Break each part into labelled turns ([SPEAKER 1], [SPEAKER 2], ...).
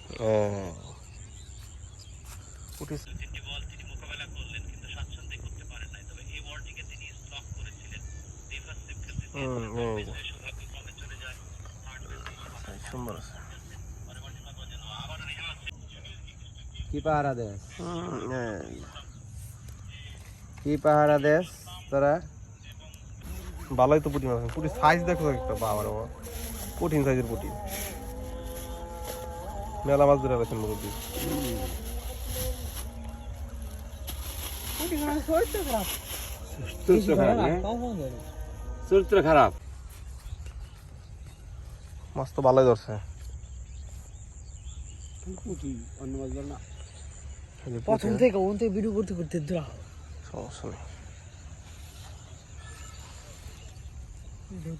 [SPEAKER 1] ও পুটি সুন্দর আছে।
[SPEAKER 2] কি পাহারা দেশ, কি পাহারা দেশ তোরা?
[SPEAKER 1] ভালোই তো পুটি মাছ, পুটি সাইজ দেখো একটা, বাবার বাবা কঠিন সাইজের পুটি, মেলা মাছ ধরে গেছেন মুরব্বী।
[SPEAKER 2] চরিত্র খারাপ,
[SPEAKER 1] মাছ তো ভালোই ধরছে।
[SPEAKER 2] অন্য মাছ ধর না,
[SPEAKER 3] প্রথম থেকে ওন থেকে ভিডিও করতে করতে ধরা
[SPEAKER 1] সমস্যা নেই।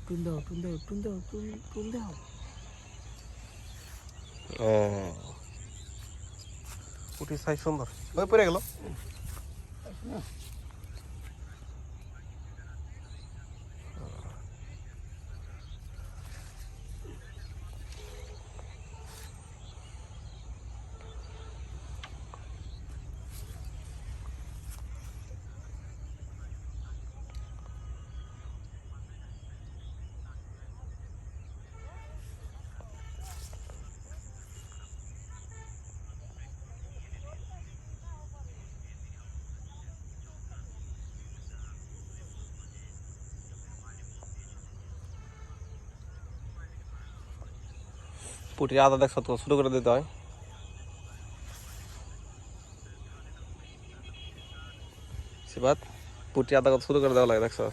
[SPEAKER 3] টুন দাও টুন দাও টুন দাও টুন দাও।
[SPEAKER 1] পুটির সাইজ সুন্দর, ওই পড়ে গেল। পুটির আদা দেখছো তো, ছোট করে দিতে হয়। সিবাত পুটি আদা কত ছোট করে দেওয়া লাগে দেখছো।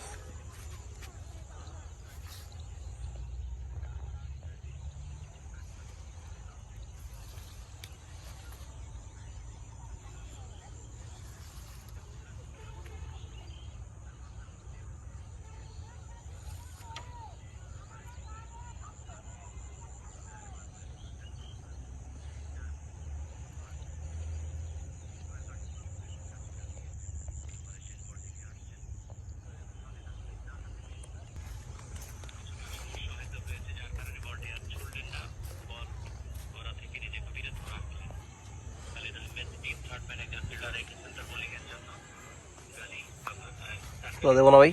[SPEAKER 1] দেবো না ভাই,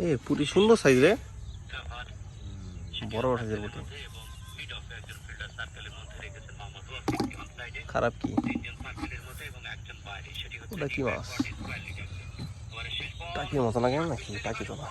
[SPEAKER 1] এ পুটি সুন্দর সাইজ রে, বড় বড় সাইজের পুটি। খারাপ কি, ওটা কি মাছ? টাকির মতো লাগে নাকি? টাকি তো না।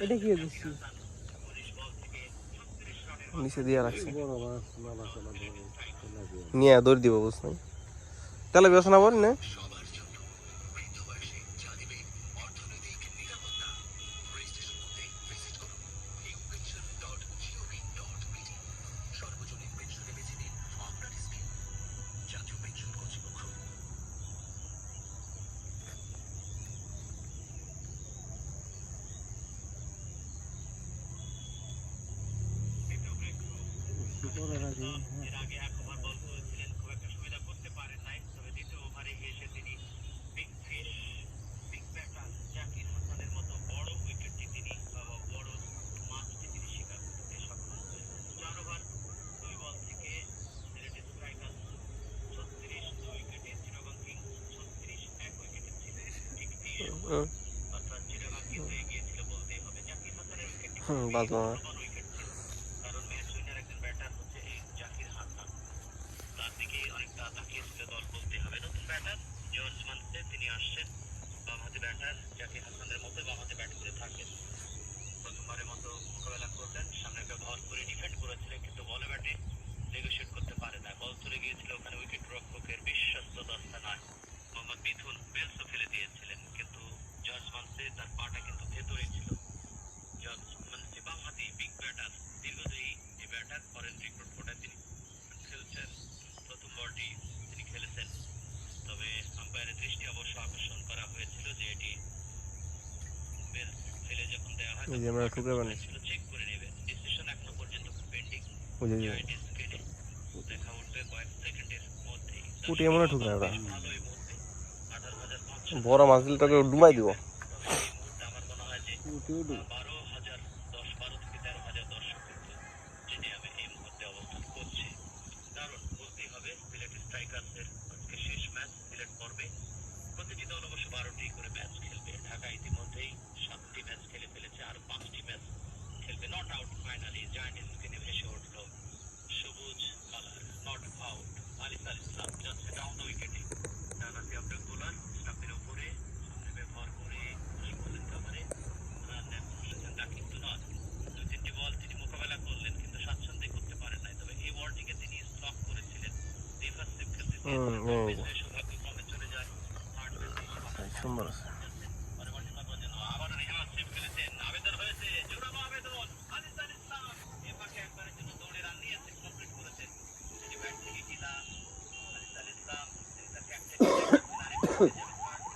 [SPEAKER 3] এটা কি দিচ্ছি
[SPEAKER 1] নিচে দিয়ে রাখছি, নিয়ে দৌড় দিব বুঝছেন, তাহলে বেসনা বল না। বাজনা এই যে আমরা ঠুকরে বানিয়েছি বুঝে যাবে পুটি এমন ঠুকরে ওরা বড় মাছ দিলে তোকে ডুবাই দিব সুন্দর আছে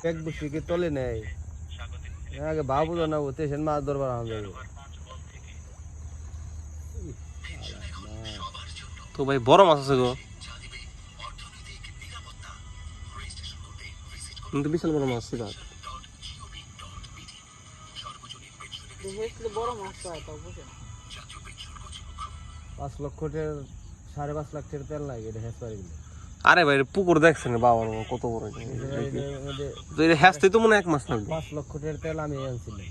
[SPEAKER 2] এক বসে কি তলে নেই আগে বাবু তো না হতে সেন মাছ ধরবার হবে
[SPEAKER 1] তো ভাই বড় মাছ আছে গো কিন্তু বিশাল বড় মাছ ছিল
[SPEAKER 3] বড় মাছ পায় তাও বুঝে
[SPEAKER 2] 5 লক্ষ টাকার 5.5 লাখ টাকার তেল লাগে এটা হেস পারি
[SPEAKER 1] আরে ভাই পুকুর দেখছেন বাবার কত বড় তো এটা হ্যাসতে তো মনে 1 মাস লাগবে
[SPEAKER 2] 5 লক্ষ টাকার তেল আমি আনছিলাম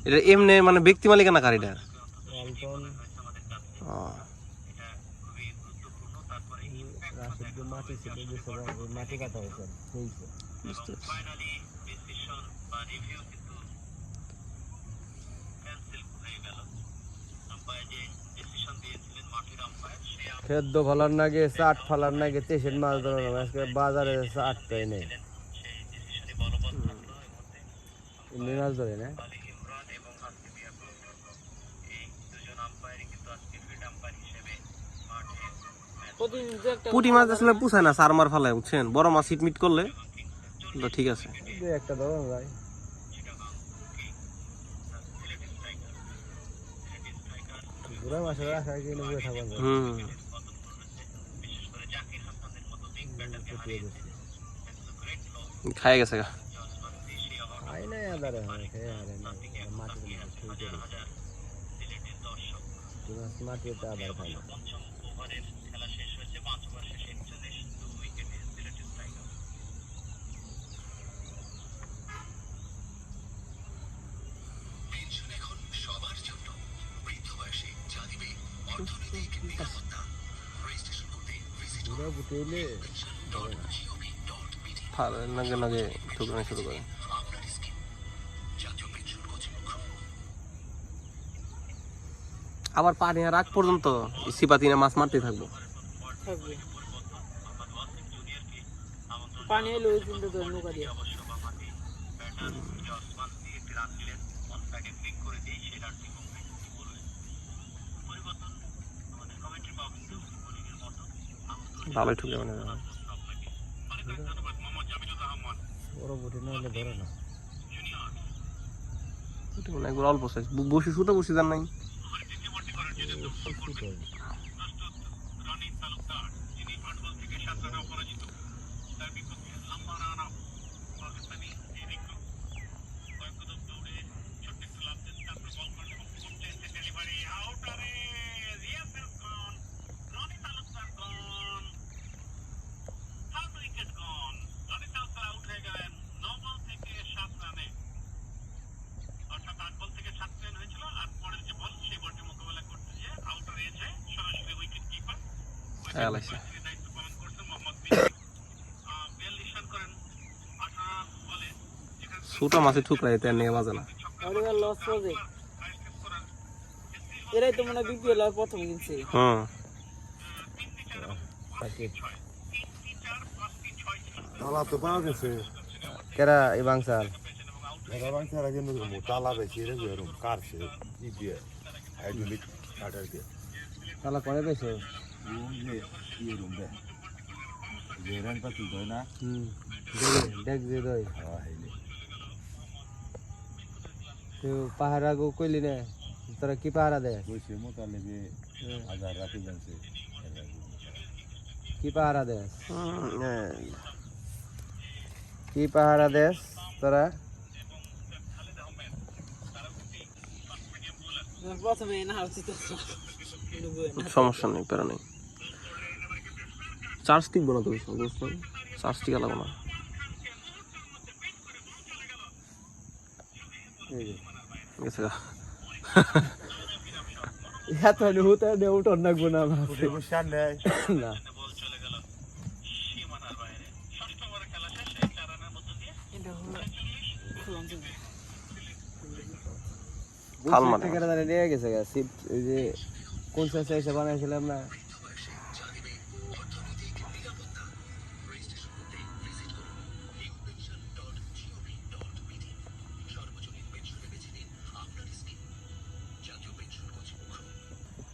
[SPEAKER 1] এটা এমনি মানে ব্যক্তি মালিকানা কার এটা
[SPEAKER 2] অল্টন রাশিদ মাটি ছিল যে সব মাটি কাটা হয়েছে হয়েছে খেদ্য ফলার নাগে চাট ফলার নাগে তেসের মাছ ধরানো আজকে বাজারে চাট পাই নেই এমনি মাছ ধরে না
[SPEAKER 1] পুঁটি মাছ আসলে পুষায় না সার মার ফালায় বুঝছেন বড় মাছ হিটমিট করলে তো ঠিক আছে
[SPEAKER 2] একটা ধরুন ভাই পুরা মাছের রাখা কিনে বসে থাকবেন
[SPEAKER 1] খাই গেছে গা
[SPEAKER 2] খাই নাই আদারে হয় খেয়ে হারে না মাটির মধ্যে মাটিতে আদার খাই না
[SPEAKER 1] নাগে নাগে ঠুকরানি শুরু করে আবার পানি আর আগ পর্যন্ত সিপাতিনা মাছ মারতে থাকবো
[SPEAKER 3] পানি এলো ওই কিন্তু তোর নৌকা দিয়ে
[SPEAKER 1] ভালোই ঠুকে মানে
[SPEAKER 2] বড় বুটি না হলে ধরে না
[SPEAKER 1] মানে একবার অল্প সাইজ বসে শুতে বসে যান নাই খেয়াল আছে ছোট মাছে ঠুকরাই তেল নিয়ে বাজে না।
[SPEAKER 3] ওদের লস প্রজেক্ট এরাই তো মনে হয় বিপিএল আর প্রথম কিনছে।
[SPEAKER 1] হুম
[SPEAKER 4] তালা তো পাওয়া গেছে
[SPEAKER 2] কেরা এই বাংসাল
[SPEAKER 4] এরা বাংলার আগে তালা বেশি রে এরকম কারছে ই দিয়ে হাইড্রোলিক কাটার দিয়ে
[SPEAKER 2] তালা করে পেয়েছে
[SPEAKER 4] যে ই রুম দে যে রান পাতি দয় না
[SPEAKER 2] দেখ যে দই
[SPEAKER 4] হ্যাঁ হাইলে
[SPEAKER 2] তো পাহারা গো কইলি না তোরা কি পাহারা দে
[SPEAKER 4] কইছে মোতালেবে হাজার রাতে জানছে
[SPEAKER 2] কি পাহারা দে কি পাহারা দেস তোরা
[SPEAKER 3] প্রথমে না উচিত
[SPEAKER 1] সমস্যা নেই, প্যারা নেই। চার্জ টিকবো না তো বুঝলাম, চার্জ টিকা লাগবো না। গেছে গা।
[SPEAKER 2] এত হুতে দে উঠন না গুনা
[SPEAKER 4] উঠে বসে নেয়
[SPEAKER 2] না
[SPEAKER 3] এটা হলো খুললাম তো
[SPEAKER 1] থাল মানে।
[SPEAKER 2] থেকে জানি নিয়ে গেছে গা সিট ওই যে কোন শেষে এসে বানাইছিলাম না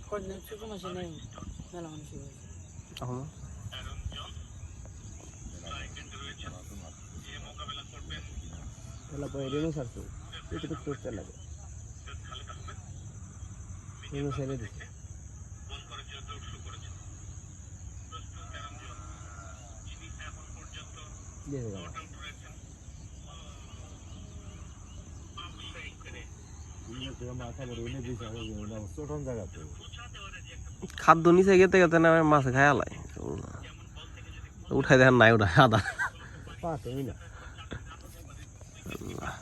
[SPEAKER 3] কোন ছোট মাসে নেই মেলা মানুষ
[SPEAKER 1] এখন
[SPEAKER 2] তাহলে পরে রেনু সারছো এটা তো করতে লাগে রেনু ছেড়ে দিছে দিয়ে গেল
[SPEAKER 4] মাথা বড় এনে দিয়েছে ছোটন জায়গা তো
[SPEAKER 1] খাদ্য নিচে গেতে গেতে না মাছে খাই আলাই উঠাই দেখেন নাই, ওটা আদা।
[SPEAKER 2] পাতে না